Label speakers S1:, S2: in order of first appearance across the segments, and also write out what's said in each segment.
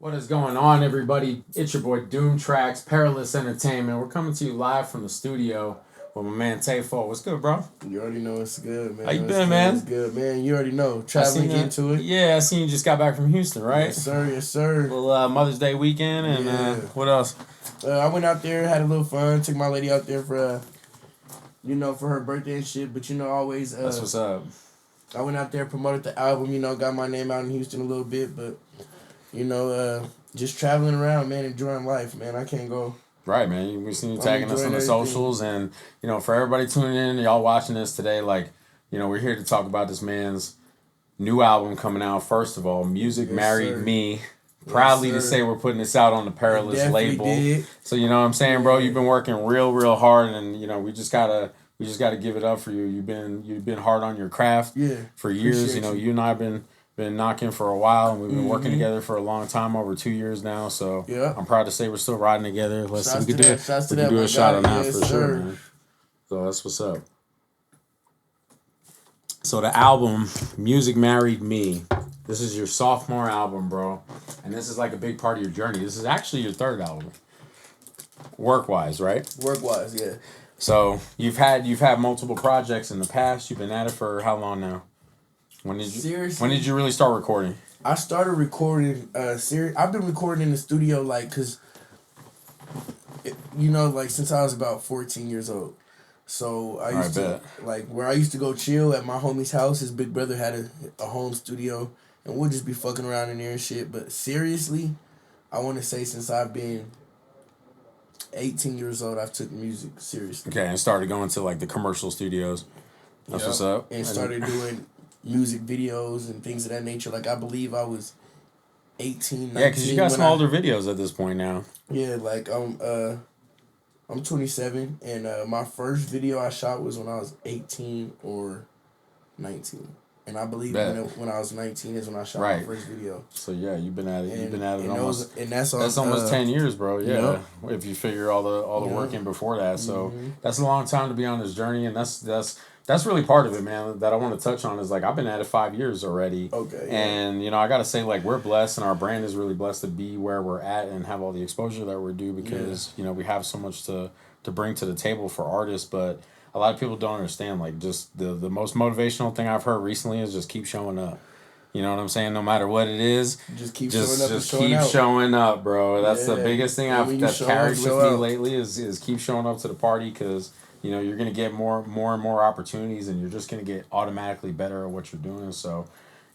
S1: What is going on, everybody? It's your boy Doomtrax, Perilous Entertainment. We're coming to you live from the studio with my man Tay4. What's good, bro?
S2: You already know it's good, man.
S1: How you been, man?
S2: It's good, man. You already know. Traveling into it.
S1: Yeah, I seen you just got back from Houston, right?
S2: Yes, sir. Yes, sir.
S1: Little Mother's Day weekend, and what else?
S2: I went out there, had a little fun. Took my lady out there for, for her birthday and shit. But always.
S1: That's what's up.
S2: I went out there, promoted the album. Got my name out in Houston a little bit, but just traveling around, man, enjoying life, man. I can't go.
S1: Right, man. We seen you tagging us on the socials, and for everybody tuning in, y'all watching this today, we're here to talk about this man's new album coming out. First of all, Music Married Me. Proudly to say we're putting this out on the Perilous label.
S2: Did.
S1: So you know what I'm saying, bro. You've been working real hard, and we just gotta give it up for you. You've been hard on your craft for years. You and I have been knocking for a while, and we've been working together for a long time, over 2 years now. So I'm proud to say we're still riding together. Let's see, we can do a shot on that for sure, man. So that's what's up. So the album, Music Married Me. This is your sophomore album, bro, and this is like a big part of your journey. This is actually your third album, work-wise, right?
S2: Work-wise, yeah.
S1: So you've had multiple projects in the past. You've been at it for how long now? When did you really start recording?
S2: I started recording I've been recording in the studio since I was about 14 years old. So I used to where I used to go chill at my homie's house. His big brother had a home studio, and we'll just be fucking around in there and shit. But seriously, I want to say since I've been 18 years old, I've took music seriously.
S1: Okay, and started going to the commercial studios. That's what's up.
S2: And started doing music videos and things of that nature. I believe I was 18, 19.
S1: Yeah, because you got some older videos at this point now.
S2: Yeah, I'm 27, and my first video I shot was when I was 18 or 19. And I believe when I was 19 is when I shot my first video.
S1: So yeah, you've been at it almost.
S2: That's
S1: almost 10 years, bro. Yeah, if you figure all the work in before that. So that's a long time to be on this journey, and that's really part of it, man, that I want to touch on is I've been at it 5 years already.
S2: Okay. Yeah.
S1: And, I got to say, we're blessed, and our brand is really blessed to be where we're at and have all the exposure that we're due because, we have so much to bring to the table for artists. But a lot of people don't understand, just the most motivational thing I've heard recently is just keep showing up. You know what I'm saying? No matter what it is,
S2: just keep showing up.
S1: Just keep showing up, bro. That's the biggest thing that's carried with me lately is keep showing up to the party because you're going to get more and more opportunities, and you're just going to get automatically better at what you're doing. So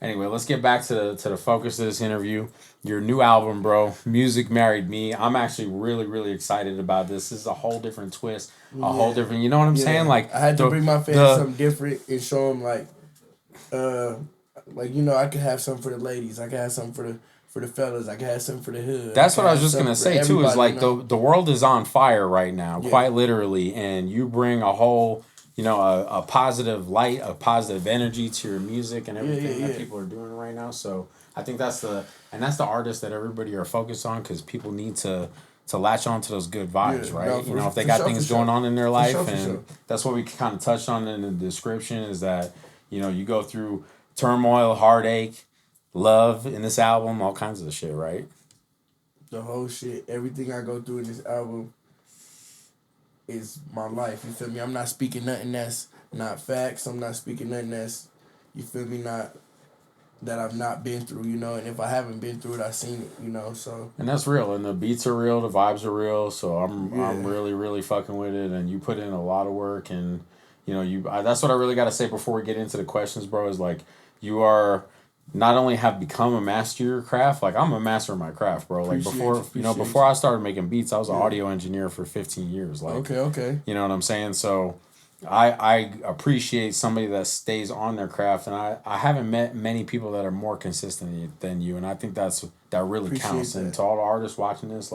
S1: anyway, let's get back to the focus of this interview. Your new album, bro, Music Married Me. I'm actually really excited about this. This is a whole different twist, a whole different, you know what I'm saying?
S2: I had to bring my fans something different and show them I could have something for the ladies. I could have something for the fellas. I could have something for the hood.
S1: That's what I was just going to say, too, is the world is on fire right now, quite literally, and you bring a whole, a positive light, a positive energy to your music and everything that people are doing right now. So I think that's the artist that everybody are focused on because people need to latch on to those good vibes, right? If they got things going on in their life, that's what we kind of touched on in the description is that, you go through turmoil, heartache, love in this album, all kinds of shit, right?
S2: The whole shit, everything I go through in this album is my life. You feel me? I'm not speaking nothing that's not facts. I'm not speaking nothing that's, you feel me, not that I've not been through, and if I haven't been through it, I've seen it, so. And
S1: that's real, and the beats are real, the vibes are real, so I'm really fucking with it, and you put in a lot of work, and, that's what I really got to say before we get into the questions, bro, is you are not only have become a master of your craft, I'm a master of my craft, bro. Before I started making beats, I was an audio engineer for 15 years.
S2: Okay.
S1: You know what I'm saying? So I appreciate somebody that stays on their craft, and I haven't met many people that are more consistent than you, and I think that really counts. And to all the artists watching this,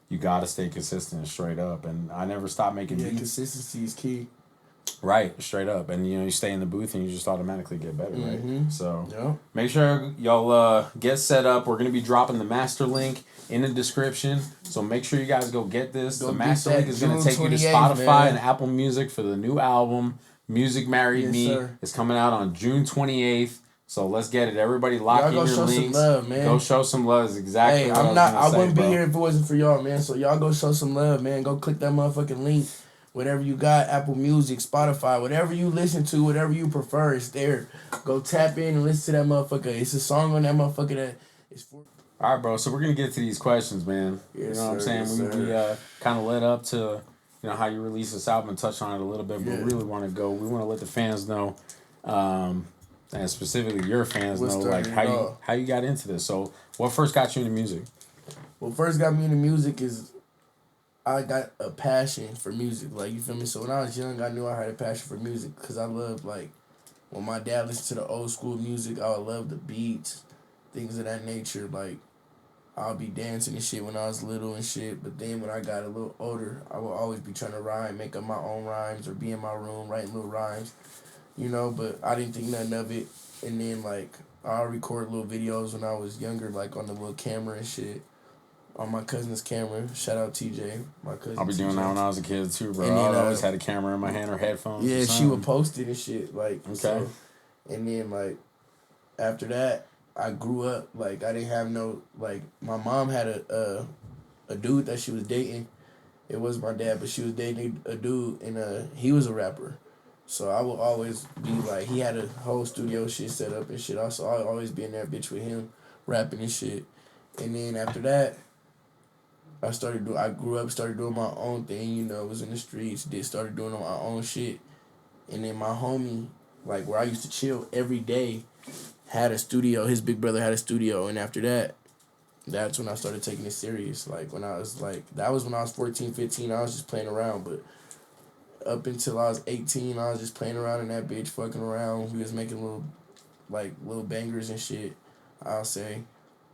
S1: you got to stay consistent straight up, and I never stopped making beats.
S2: Consistency is key.
S1: Right, straight up. And, you stay in the booth and you just automatically get better, right? So make sure y'all get set up. We're going to be dropping the master link in the description. So make sure you guys go get this. The master link is going to take you to Spotify and Apple Music for the new album, Music Married Me. Sir. It's coming out on June 28th. So let's get it. Everybody lock in your links. Y'all go show some love, man. Go show some love is exactly what
S2: I wouldn't be here if it wasn't for y'all, man. So y'all go show some love, man. Go click that motherfucking link. Whatever you got, Apple Music, Spotify, whatever you listen to, whatever you prefer, it's there. Go tap in and listen to that motherfucker. It's a song on that motherfucker that is for...
S1: All right, bro. So we're going to get to these questions, man.
S2: Yes,
S1: you know what I'm saying?
S2: Yes,
S1: we kind of led up to, how you release this album and touch on it a little bit, but we really want to go. We want to let the fans know, and specifically your fans know, like how you got into this. So what first got you into music?
S2: What first got me into music is I got a passion for music, like, you feel me? So when I was young, I knew I had a passion for music because I loved, like, when my dad listened to the old school music, I would love the beats, things of that nature. Like, I'll be dancing and shit when I was little and shit, but then when I got a little older, I would always be trying to rhyme, make up my own rhymes, or be in my room writing little rhymes, but I didn't think nothing of it. And then, like, I'll record little videos when I was younger, like, on the little camera and shit. On my cousin's camera. Shout out TJ, my cousin.
S1: I'll be doing that when I was a kid too, bro. I always had a camera in my hand or headphones.
S2: Yeah, she would post it and shit. Like,
S1: okay.
S2: So, and then, like, after that, I grew up. Like, I didn't have no, like, my mom had a dude that she was dating. It wasn't my dad, but she was dating a dude, and he was a rapper. So I would always be like, he had a whole studio shit set up and shit. Also, I'd always be in that bitch with him, rapping and shit. And then after that, I grew up, started doing my own thing, was in the streets, started doing my own shit. And then my homie, like, where I used to chill every day, had a studio. His big brother had a studio. And after that, that's when I started taking it serious. Like, when I was, like, that was when I was 14, 15, I was just playing around. But up until I was 18, I was just playing around in that bitch, fucking around. We was making little bangers and shit, I'll say.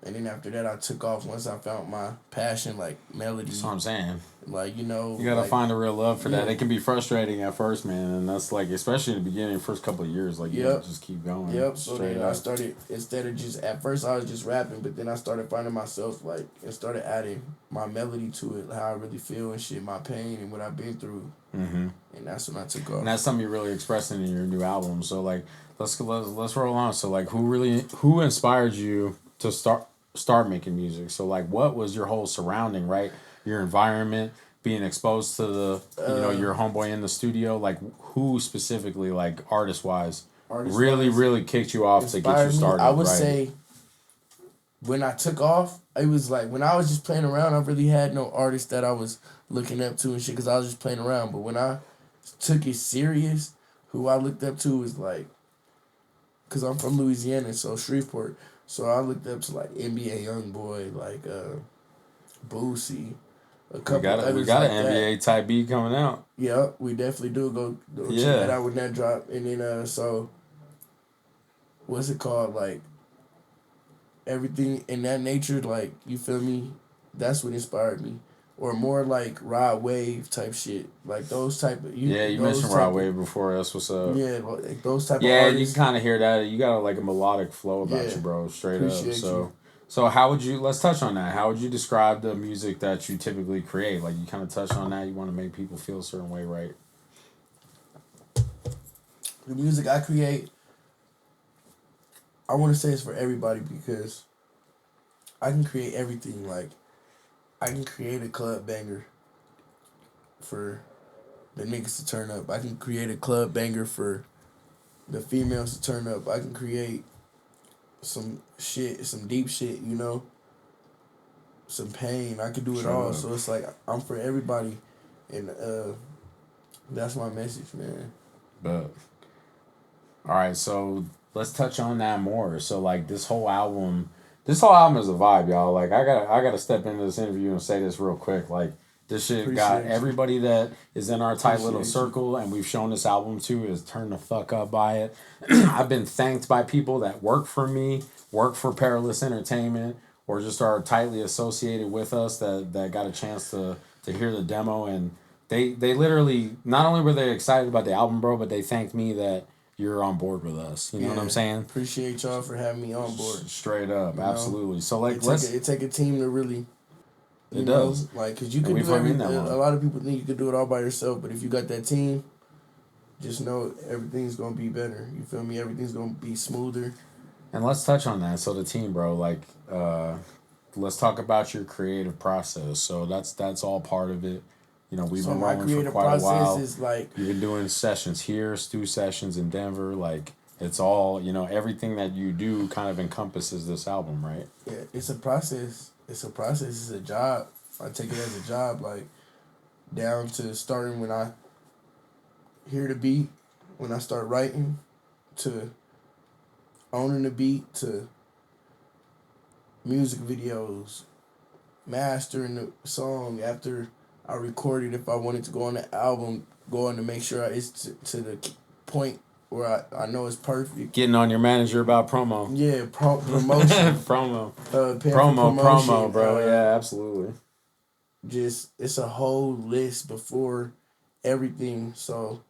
S2: And then after that, I took off once I found my passion, like, melodies.
S1: That's what I'm saying.
S2: Like,
S1: you gotta find a real love for that. It can be frustrating at first, man. And that's, like, especially in the beginning, first couple of years, like, you gotta just keep going.
S2: Yep. So then I started, instead of just, at first I was just rapping, but then I started finding myself, like, and started adding my melody to it, how I really feel and shit, my pain and what I've been through.
S1: Mm-hmm.
S2: And that's when I took off.
S1: And that's something you're really expressing in your new album. So, like, let's roll on. So, like, who inspired you to start making music? So, like, what was your whole surrounding, right? Your environment, being exposed to the your homeboy in the studio. Like, who specifically, like, artist-wise, really kicked you off to get you started?
S2: I would say when I took off, it was like when I was just playing around, I really had no artist that I was looking up to and shit because I was just playing around. But when I took it serious, who I looked up to was, like, because I'm from Louisiana, so Shreveport. So I looked up to, like, NBA Youngboy, like, Boosie, a couple others.
S1: We got an NBA type beat coming out.
S2: Yeah, we definitely do. Go check that out when that drop. And then, so, what's it called? Like, everything in that nature, like, you feel me? That's what inspired me. Or more like Rod Wave type shit. Like, those type of...
S1: you mentioned Rod Wave before. That's what's up.
S2: Yeah, like those type of
S1: artists.
S2: Yeah,
S1: you can kind of hear that. You got, like, a melodic flow about you, bro. Straight
S2: Appreciate
S1: up. So how would you... Let's touch on that. How would you describe the music that you typically create? Like, you kind of touch on that. You want to make people feel a certain way, right?
S2: The music I create, I want to say it's for everybody because I can create everything. Like, I can create a club banger for the niggas to turn up. I can create a club banger for the females to turn up. I can create some shit, some deep shit, some pain. I can do it all. So it's like I'm for everybody, and that's my message, man.
S1: But all right, so let's touch on that more. So, like, this whole album is a vibe, y'all. Like, I gotta step into this interview and say this real quick. Like, this shit got everybody that is in our tight little circle and we've shown this album to is turned the fuck up by it. I've been thanked by people that work for me, work for Perilous Entertainment, or just are tightly associated with us that got a chance to hear the demo, and they literally, not only were they excited about the album, bro, but they thanked me that you're on board with us. You know what I'm saying?
S2: Appreciate y'all for having me on board.
S1: Straight up, absolutely. So, like,
S2: it take a team to really.
S1: It does.
S2: Like, because you can do everything. A lot of people think you can do it all by yourself, but if you got that team, just know everything's gonna be better. You feel me? Everything's gonna be smoother.
S1: And let's touch on that. So the team, bro, like, let's talk about your creative process. So that's all part of it. You know, we've been rolling for quite a while.
S2: Is like,
S1: you've been doing sessions here, Stu sessions in Denver. Like, it's all, you know, everything that you do kind of encompasses this album, right?
S2: Yeah, it's a process. It's a process. It's a job. I take it as a job, like, down to starting when I hear the beat, when I start writing, to owning the beat, to music videos, mastering the song after I recorded. If I wanted to go on the album, going to make sure it's to the point where I know it's perfect.
S1: Getting on your manager about promo.
S2: Yeah, promotion.
S1: promo, bro. Yeah, absolutely.
S2: Just, it's a whole list before everything. So,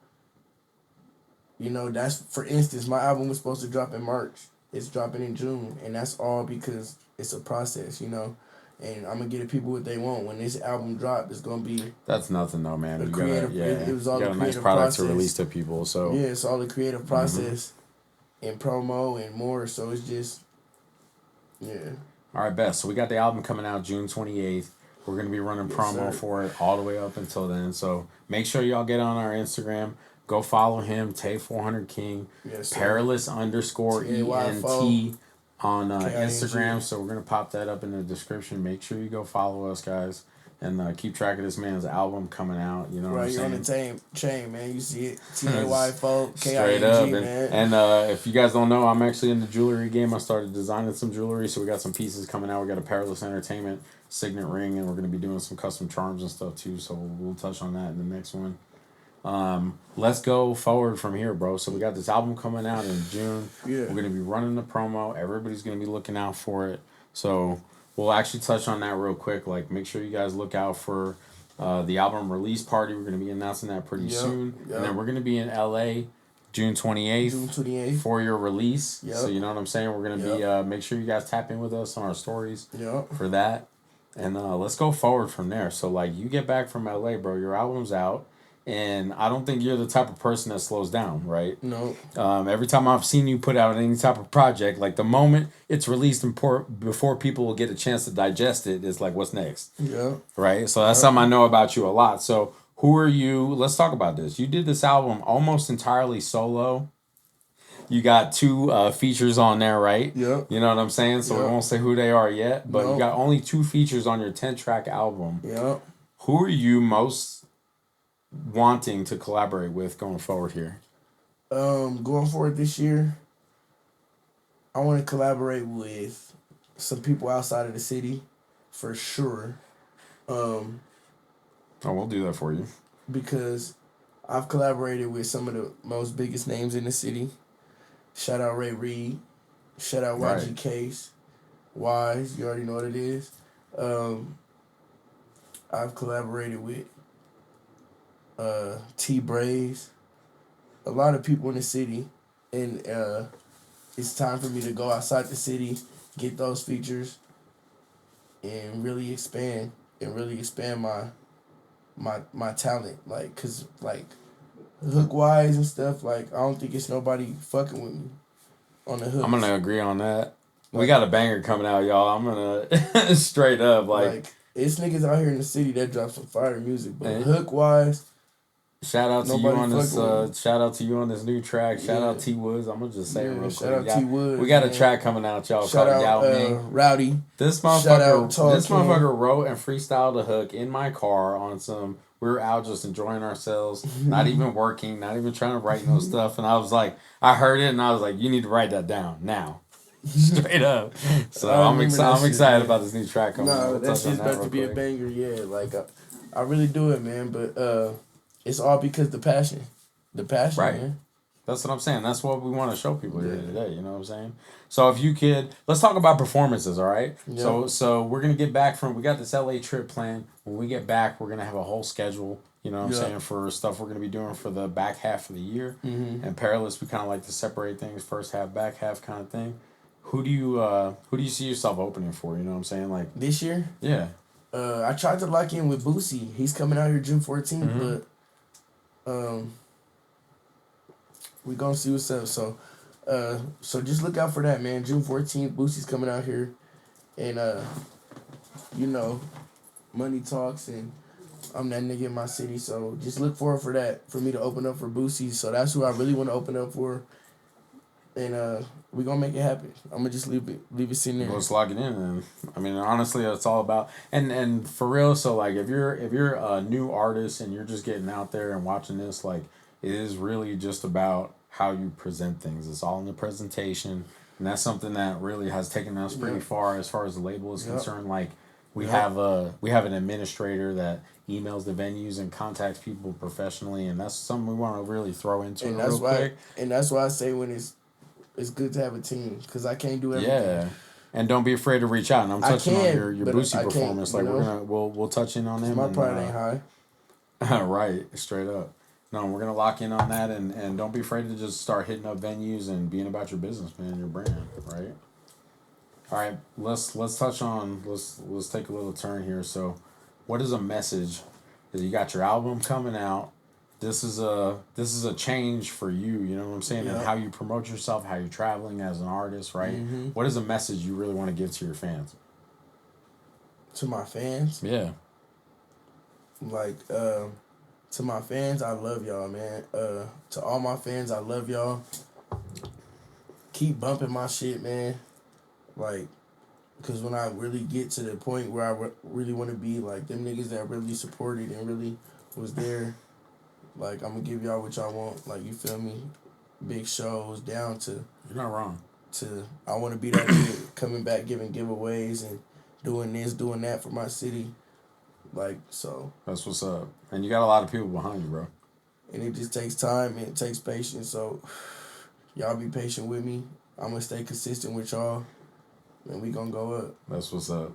S2: you know, that's, for instance, my album was supposed to drop in March. It's dropping in June, and that's all because it's a process, you know. And I'm gonna get the people what they want. When this album dropped, it's gonna be.
S1: That's nothing though, man.
S2: You creative, it was all
S1: you got
S2: the
S1: a nice
S2: creative
S1: product
S2: process
S1: to release to people. So
S2: yeah, it's all the creative process and promo and more. So it's just, yeah.
S1: All right, best. So we got the album coming out June 28th. We're gonna be running promo for it all the way up until then. So make sure y'all get on our Instagram. Go follow him, Tay400 King.
S2: Yes,
S1: Perilous _ENT on Instagram. So we're gonna pop that up in the description. Make sure you go follow us, guys, and keep track of this man's album coming out. You know what I'm saying?
S2: Right, you're on the chain, man. You see it. Tay4
S1: Straight up, man. And if you guys don't know, I'm actually in the jewelry game. I started designing some jewelry, so we got some pieces coming out. We got a Perilous Entertainment signet ring, and we're gonna be doing some custom charms and stuff too. So we'll touch on that in the next one. Let's go forward from here, bro. So we got this album coming out in June.
S2: Yeah.
S1: We're gonna be running the promo. Everybody's gonna be looking out for it. So we'll actually touch on that real quick. Like, make sure you guys look out for the album release party. We're gonna be announcing that pretty soon. And then we're gonna be in LA June 28th. For your release. So you know what I'm saying? We're gonna be make sure you guys tap in with us on our stories for that. And let's go forward from there. So like, you get back from LA, bro, your album's out. And I don't think you're the type of person that slows down, right?
S2: No.
S1: Every time I've seen you put out any type of project, like the moment it's released and before people will get a chance to digest it, it's like, what's next?
S2: Yeah.
S1: Right? So that's something I know about you a lot. So who are you? Let's talk about this. You did this album almost entirely solo. You got 2 features on there, right?
S2: Yeah.
S1: You know what I'm saying? So we won't say who they are yet, but you got only 2 features on your 10-track album.
S2: Yeah.
S1: Who are you most wanting to collaborate with going forward here?
S2: Going forward this year, I want to collaborate with some people outside of the city, for sure.
S1: Oh, we'll do that for you.
S2: Because I've collaborated with some of the most biggest names in the city. Shout out Ray Reed. Shout out YG Case. Wise, you already know what it is. I've collaborated with T Braves, a lot of people in the city, and it's time for me to go outside the city, get those features, and really expand my talent, like, cause like hook wise and stuff, like I don't think it's nobody fucking with me on the hook.
S1: I'm gonna agree on that. Like, we got a banger coming out, y'all. I'm gonna straight up like
S2: it's niggas out here in the city that drop some fire music, but hook wise.
S1: Shout out to you on this. Shout out to you on this new track. Shout out T Woods. I'm gonna just say it real quick.
S2: Shout out T Woods.
S1: We got a track coming out, y'all.
S2: Shout out Rowdy.
S1: This motherfucker wrote and freestyled a hook in my car on some. We were out just enjoying ourselves, not even working, not even trying to write no stuff. And I was like, I heard it and I was like, you need to write that down now. Straight up. So I'm excited about this new track coming out.
S2: That shit's about to be a banger, yeah. Like I really do it, man. But it's all because the passion, right? Man.
S1: That's what I'm saying. That's what we want to show people here today. You know what I'm saying? So if you could, let's talk about performances, all right? Yeah. So we're gonna get back from. We got this LA trip planned. When we get back, we're gonna have a whole schedule. You know what I'm saying, for stuff we're gonna be doing for the back half of the year. Mm-hmm. And Perilous, we kind of like to separate things, first half, back half, kind of thing. Who do you see yourself opening for? You know what I'm saying? Like
S2: this year?
S1: Yeah.
S2: I tried to lock in with Boosie. He's coming out here June 14th, but we gonna see what's up. So, So just look out for that, man. June 14th, Boosie's coming out here, and you know, money talks, and I'm that nigga in my city. So just look forward for that, for me to open up for Boosie. So that's who I really want to open up for, and we gonna make it happen. I'm gonna just leave it sitting there.
S1: Let's lock it in, and I mean, honestly, it's all about and for real. So like, if you're a new artist and you're just getting out there and watching this, like, it is really just about how you present things. It's all in the presentation, and that's something that really has taken us pretty far as the label is concerned. Like, we have an administrator that emails the venues and contacts people professionally, and that's something we want to really throw into real quick.
S2: And that's why I say when it's good to have a team, because I can't do everything.
S1: Yeah, and don't be afraid to reach out. And I'm touching on your Boosie performance. Like, we'll touch in on them.
S2: My pride ain't
S1: high. Right, straight up. No, we're gonna lock in on that, and don't be afraid to just start hitting up venues and being about your business, man, your brand, right? All right, let's touch on let's take a little turn here. So, what is a message? Is you got your album coming out. This is a change for you, you know what I'm saying, and how you promote yourself, how you're traveling as an artist, right? Mm-hmm. What is a message you really want to give to your fans?
S2: To my fans?
S1: Yeah.
S2: Like, to my fans, I love y'all, man. To all my fans, I love y'all. Keep bumping my shit, man. Like, because when I really get to the point where I really want to be, like, them niggas that really supported and really was there, like, I'm going to give y'all what y'all want. Like, you feel me? Big shows down to...
S1: You're not wrong.
S2: I want to be that nigga coming back, giving giveaways and doing this, doing that for my city. Like, so...
S1: That's what's up. And you got a lot of people behind you, bro.
S2: And it just takes time and it takes patience. So, y'all be patient with me. I'm going to stay consistent with y'all. And we going to go up.
S1: That's what's up.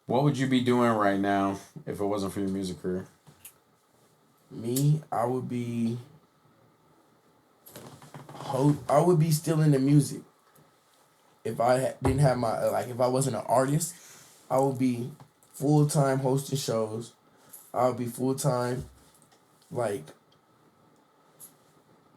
S1: What would you be doing right now if it wasn't for your music career?
S2: Me, I would be still in the music. If I didn't have my, like, if I wasn't an artist, I would be full-time hosting shows. I would be full-time, like,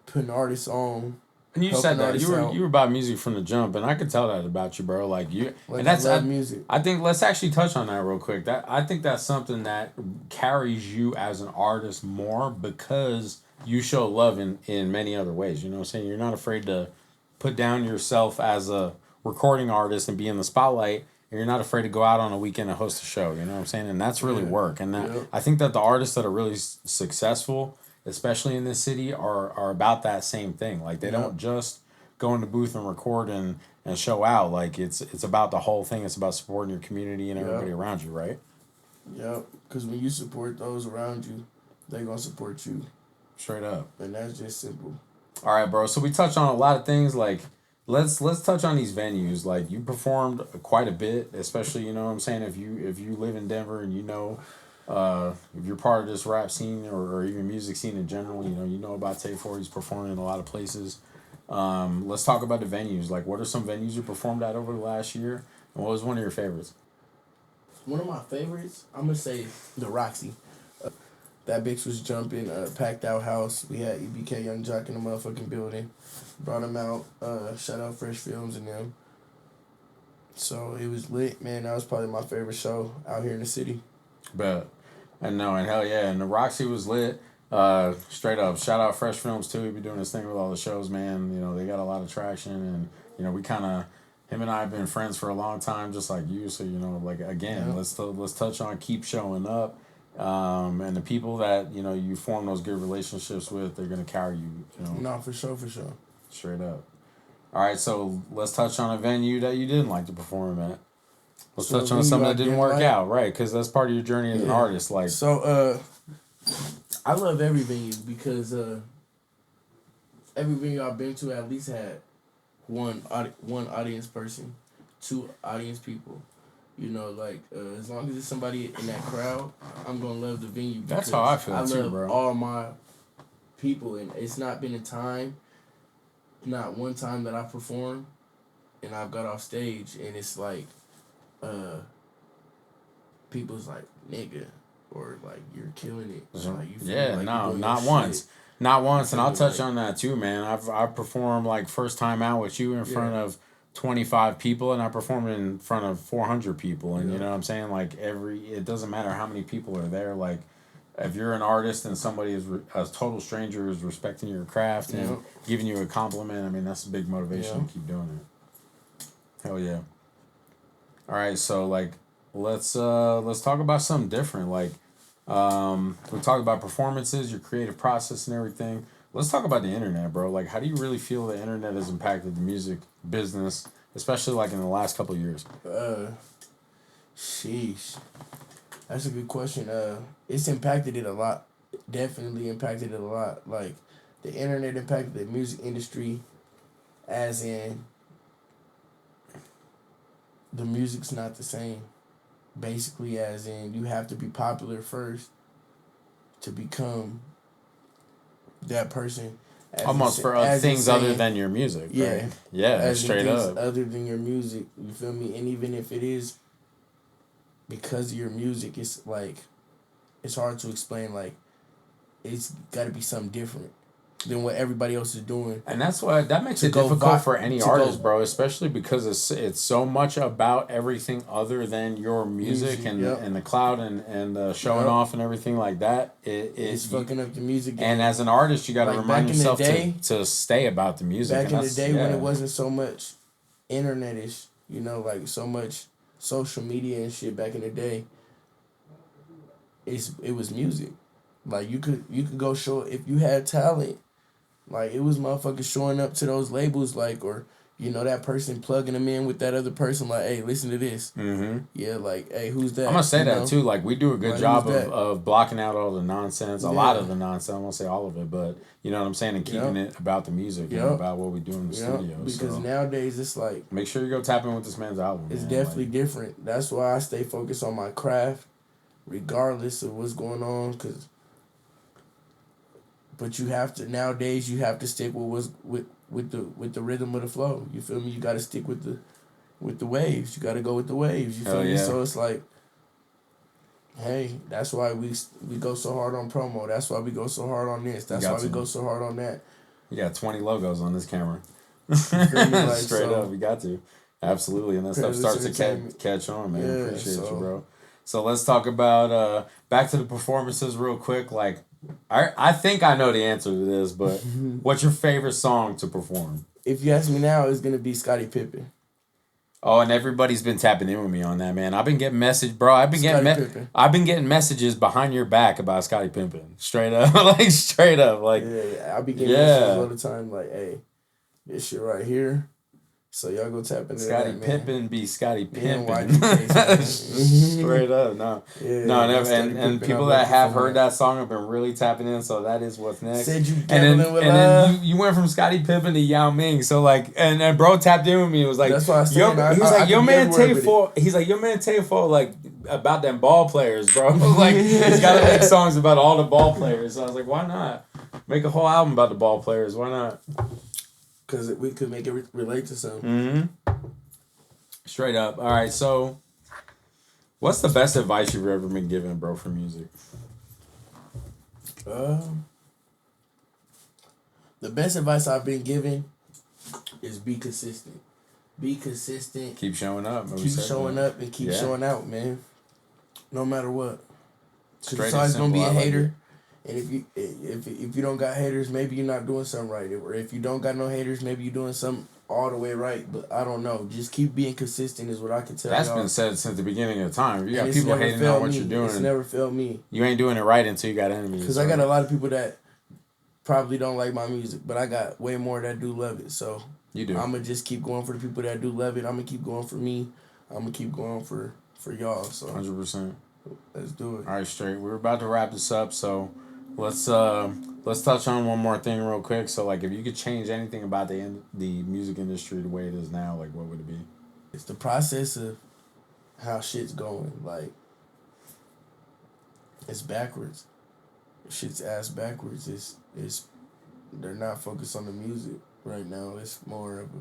S2: putting artists on.
S1: And you said that you were about music from the jump, and I could tell that about you, bro. Like, you, like, and that's
S2: I love music.
S1: I think let's actually touch on that real quick. I think that's something that carries you as an artist more because you show love in many other ways. You know what I'm saying? You're not afraid to put down yourself as a recording artist and be in the spotlight, and you're not afraid to go out on a weekend and host a show. You know what I'm saying? And that's really work. And that I think that the artists that are really successful, especially in this city, are about that same thing. Like, they don't just go in the booth and record and show out. Like, it's about the whole thing. It's about supporting your community and everybody around you, right?
S2: Yep. Because when you support those around you, they're going to support you.
S1: Straight up.
S2: And that's just simple.
S1: All right, bro. So we touched on a lot of things. Like, let's touch on these venues. Like, you performed quite a bit, especially, you know what I'm saying, if you live in Denver and you know... if you're part of this rap scene or even music scene in general, you know about Tay4. He's performing in a lot of places. Let's talk about the venues. Like, what are some venues you performed at over the last year? And what was one of your favorites?
S2: One of my favorites, I'm going to say the Roxy. That bitch was jumping, packed out house. We had EBK Young Jock in the motherfucking building. Brought him out. Shout out Fresh Films and them. So it was lit, man. That was probably my favorite show out here in the city.
S1: Bet. And hell yeah. And the Roxy was lit. Straight up. Shout out Fresh Films too. He be doing this thing with all the shows, man. You know, they got a lot of traction, and we kind of, him and I have been friends for a long time, just like you. So, like, again, let's touch on keep showing up. And the people that, you form those good relationships with, they're going to carry you,
S2: No, for sure.
S1: Straight up. All right, so let's touch on a venue that you didn't like to perform at. Let's touch on something that didn't work out, right? Because that's part of your journey as an artist. Like,
S2: so, I love every venue because every venue I've been to at least had one audience person, 2 audience people. Like, as long as there's somebody in that crowd, I'm gonna love the venue.
S1: That's how I feel too, bro.
S2: I love all my people, and it's not been not one time that I performed, and I've got off stage, and it's like. People's like, nigga, or like, you're killing it. So, like, you feel like
S1: not once. Not once, and I'll touch on that too, man. I've performed like first time out with you in front of 25 people, and I performed in front of 400 people, and you know what I'm saying? Like it doesn't matter how many people are there. Like if you're an artist and somebody is a total stranger is respecting your craft and giving you a compliment, I mean that's a big motivation to keep doing it. Hell yeah. All right, so like let's talk about something different. Like we talked about performances, your creative process and everything. Let's talk about the internet, bro. Like how do you really feel the internet has impacted the music business, especially like in the last couple of years?
S2: Sheesh. That's a good question. It's impacted it a lot. Definitely impacted it a lot. Like the internet impacted the music industry as in the music's not the same. Basically, as in you have to be popular first to become that person.
S1: Almost for things other than your music.
S2: Yeah.
S1: Right? Yeah, straight up.
S2: Other than your music, you feel me? And even if it is because of your music, it's like, it's hard to explain. Like, it's got to be something different than what everybody else is doing.
S1: And that's why that makes it difficult for any artist, bro, especially because it's so much about everything other than your music and the cloud and showing off and everything like that.
S2: It's fucking up the music game.
S1: And as an artist, you got to remind yourself to stay about the music.
S2: Back in the day when it wasn't so much internet-ish, you know, like so much social media and shit back in the day, it was music. Like you could go show if you had talent. Like, it was motherfuckers showing up to those labels, like, or, you know, that person plugging them in with that other person, like, hey, listen to this. Mm-hmm. Yeah, like, hey, who's that?
S1: I'm going to say that, too. Like, we do a good job of blocking out all the nonsense, a lot of the nonsense. I won't say all of it, but, you know what I'm saying, and keeping it about the music and about what we do in the studio.
S2: Because nowadays, it's like...
S1: Make sure you go tap in with this man's album.
S2: It's definitely different. That's why I stay focused on my craft, regardless of what's going on, because... But you have to nowadays. You have to stick with the rhythm of the flow. You feel me? You got to stick with the waves. You got to go with the waves. You feel me? So it's like, hey, that's why we go so hard on promo. That's why we go so hard on this. That's why we go so hard on that.
S1: You got 20 logos on this camera. Like, straight up, you got to absolutely, and that stuff starts to catch on, man. Yeah, appreciate you, bro. So let's talk about back to the performances real quick. Like, I think I know the answer to this, but what's your favorite song to perform?
S2: If you ask me now, it's gonna be Scottie Pippen.
S1: Oh, and everybody's been tapping in with me on that, man. I've been getting bro. I've been getting messages behind your back about Scottie Pippen. Straight up, like straight up, like
S2: I be getting messages all the time, like, hey, this shit right here. So y'all go tap into
S1: Scottie
S2: that,
S1: Pippen be Scottie Pippen. Straight up, no. And people that have heard that song have been really tapping in, so that is what's next.
S2: Said you then
S1: you went from Scottie Pippen to Yao Ming, so like, and bro tapped in with me. It was like,
S2: that's why I said,
S1: he was like, your man Tay4, he's like, your man Tay4, like, about them ball players, bro. Like, he's got to make songs about all the ball players. So I was like, why not? Make a whole album about the ball players. Why not?
S2: Because we could make it relate to something.
S1: Mm-hmm. Straight up. All right, so what's the best advice you've ever been given, bro, for music?
S2: The best advice I've been given is be consistent. Be consistent.
S1: Keep showing up.
S2: Keep showing up and keep showing out, man. No matter what. Because there's always going to be a hater. And if you don't got haters, maybe you're not doing something right. Or if you don't got no haters, maybe you're doing something all the way right. But I don't know. Just keep being consistent is what I can tell you.
S1: That's been said since the beginning of time. You got people hating on what you're doing.
S2: It's never failed me.
S1: You ain't doing it right until you got enemies.
S2: Because I got a lot of people that probably don't like my music, but I got way more that do love it. So
S1: you do.
S2: I'm going to just keep going for the people that do love it. I'm going to keep going for me. I'm going to keep going for y'all. So
S1: 100%.
S2: Let's do it.
S1: All right, straight. We're about to wrap this up, so let's touch on one more thing real quick. So, like, if you could change anything about the music industry the way it is now, like, what would it be?
S2: It's the process of how shit's going. Like, it's backwards. Shit's ass backwards. It's they're not focused on the music right now. It's more of a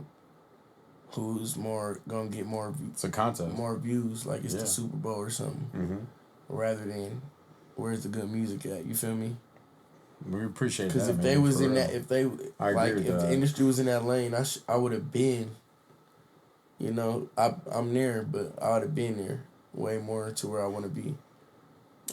S2: who's more gonna get more.
S1: It's a contest.
S2: More views, like it's the Super Bowl or something, rather than where's the good music at. You feel me?
S1: We appreciate that.
S2: Because if they was in that, if the industry was in that lane, I would have been. You know, I'm there, but I would have been there way more to where I want to be.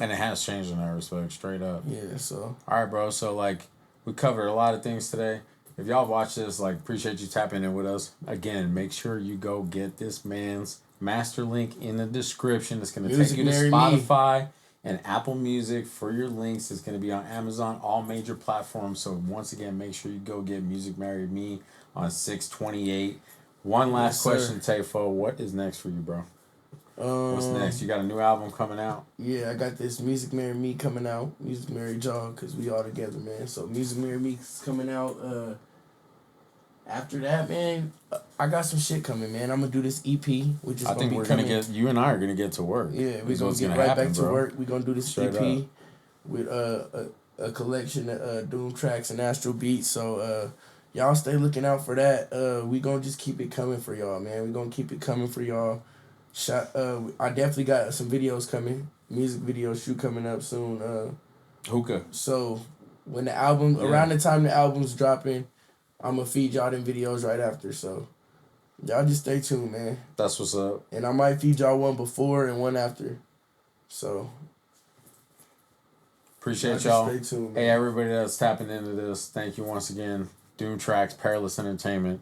S1: And it has changed in that respect, straight up.
S2: Yeah, so.
S1: All right, bro. So, like, we covered a lot of things today. If y'all watch this, like, appreciate you tapping in with us. Again, make sure you go get this man's master link in the description. It's going to take you to Spotify and Apple Music for your links. It's going to be on Amazon, all major platforms. So, once again, make sure you go get Music Married Me on 6/28. One last question, Tay4. What is next for you, bro? What's next? You got a new album coming out?
S2: Yeah, I got this Music Married Me coming out. Music Married Y'all, because we all together, man. So Music Married Me is coming out. After that, man, I got some shit coming, man. I'm going to do this EP, which is going to be coming. I think we're going to get,
S1: you and I are going to get to work.
S2: Yeah, we're going to get right back to work. We're going to do this EP with a collection of Doomtrax and Astral Beats. So, y'all stay looking out for that. We going to just keep it coming for y'all, man. We going to keep it coming for y'all. I definitely got some videos coming, music video shoot coming up soon.
S1: Hookah.
S2: So when the album, around the time the album's dropping, I'm gonna feed y'all them videos right after. So y'all just stay tuned, man.
S1: That's what's up.
S2: And I might feed y'all one before and one after. So
S1: appreciate y'all. Stay tuned, man. Hey, everybody that's tapping into this, thank you once again. Doomtrax, Perilous Entertainment.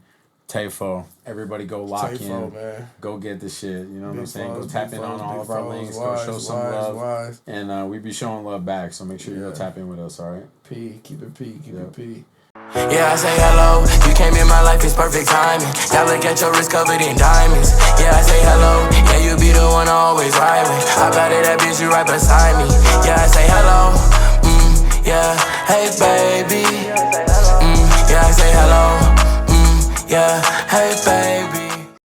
S1: Tay4, everybody go lock in. Man. Go get this shit. You know what I'm saying? Go tap in on all of our links. Go show some love. And we be showing love back, so make sure you go tap in with us, all right?
S2: Keep it P.
S3: Yeah, I say hello. You came in my life, it's perfect timing. Now look at your wrist covered in diamonds. Yeah, I say hello. Yeah, you be the one I always ride with. I bet it, that bitch, you right beside me. Yeah, I say hello. Yeah, hey, baby. Yeah, I say hello. Yeah, hey baby.